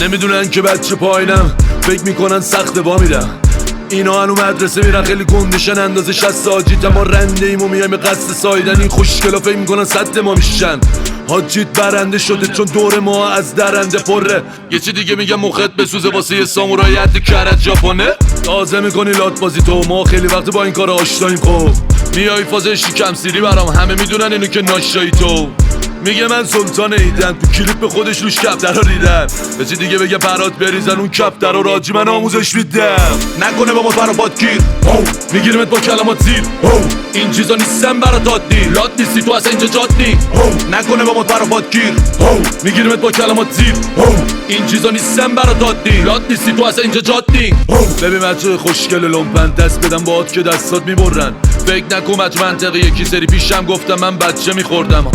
نمیدونن که بچه پایینم، فکر میکنن سخت با میرم. اینا هنو مدرسه میرن خیلی گندشن، اندازه 60 حاجیت ما رنده ایم و میایم قصد سایدن. این خوشگلا فکر میکنن صد ما میشن، حاجیت برنده شده چون دور ما از درنده پره. یه چی دیگه میگم مخت بسوزه واسه یه سامورای حد کرد ژاپنه. تازه میکنی لات بازی تو، ما خیلی وقت با این کار آشناییم. خب میای فاز شکم سیری برام، همه میدونن اینو که ناشایی تو. میگه من سلطان ایدن، تو کلیپ خودش روش کفترها ریدن. به چی دیگه بگه برات بریزن اون کفترها، راجی من آموزش میدم. نکنه با ما برات گیر، میگیرمت با کلمات زیر. این چیزا نیستن برات عادی، لات نیستی تو اصلا اینجا جادی. نکنه با ما برات گیر، میگیرمت با کلمات زیر. این چیزا نیستن برات عادی، لات نیستی تو اصلا اینجا جادی. ببین بچه خوشگل لومپن، دست بدم باهات که دستات میبرن. فکر نکن بچه منطقی، یکی سری پیشم گفتم من بچه میخوردم.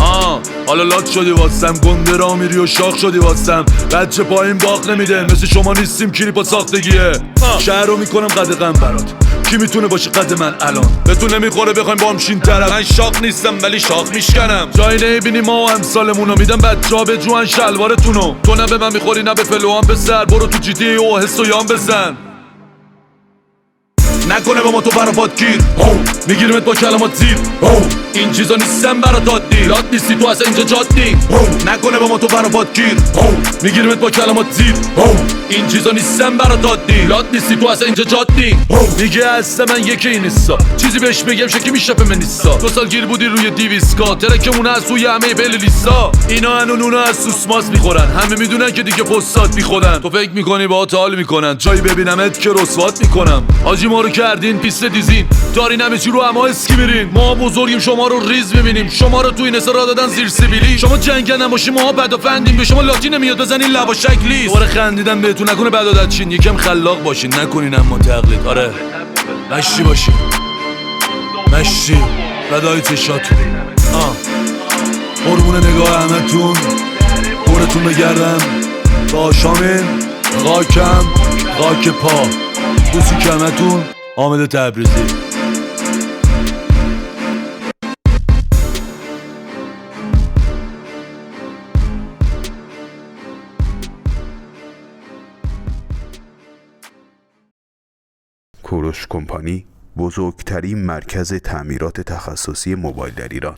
حالا لات شدی واسم، گنده را میری و شاخ شدی واسم. بچه پایین باق نمیده، مثل شما نیستیم کلیپا ساختگیه. شهر رو میکنم قدقم برات، کی میتونه باشه قد من الان؟ بهتون نمیخوره بخوایم با هم شین طرف. من شاخ نیستم ولی شاخ میشکنم. جایی نمیبینی ما و امثالمونو، میدم بچه ها به جوان شلوارتونو. تو نه به من میخوری نه به فلوان پسر، برو تو جی تی او حس و یان بزن. نکنه با ما تو برات گیر، میگیرمت با کلمات زیر. این چیزا نیستن برات عادی، لات نیستی تو اصلا اینجا جادی. نکنه با ما تو برات گیر، میگیرمت با کلمات زیر. این چیزا نیستن برات عادی، لات نیستی تو اصلا اینجا جادی. میگه هستم من یکی نیستا، چیزی بهش بگم شکی میشفه من نیستا. 2 سال گیر بودی روی دیویسکا، ترکمونه از روی همه پلیلیستا. اینا هنو نونو از سوسماس میخورن، همه میدونن که دیگه پستات میخورن. تو فکر میکنی با حال میکنن، جایی ببینمت که رسوات میکنم. حاجی ما رو کردین پیست دیزین، دارین همه چی رو اما اسکی میرین. ما بزرگیم شما رو ریز میبینیم، شما رو تو این را دادن زیر سیبیلی. شما جنگل نباشی ما بد و فندیم، به شما لاتی نمیاد بزنین لبا شکلی. دوباره خندیدم بهتون، نکنه بد عادت چین. یکم خلاق باشین، نکنین اما تقلید. آره مشتی باشین، مشتی ردای چشاتون. قربون نگاه همتون، دورتون بگردم تا شامین خاکم خاک پا. دوستی کمتون حامد تبریزی. کوروش کمپانی، بزرگترین مرکز تعمیرات تخصصی موبایل در ایران.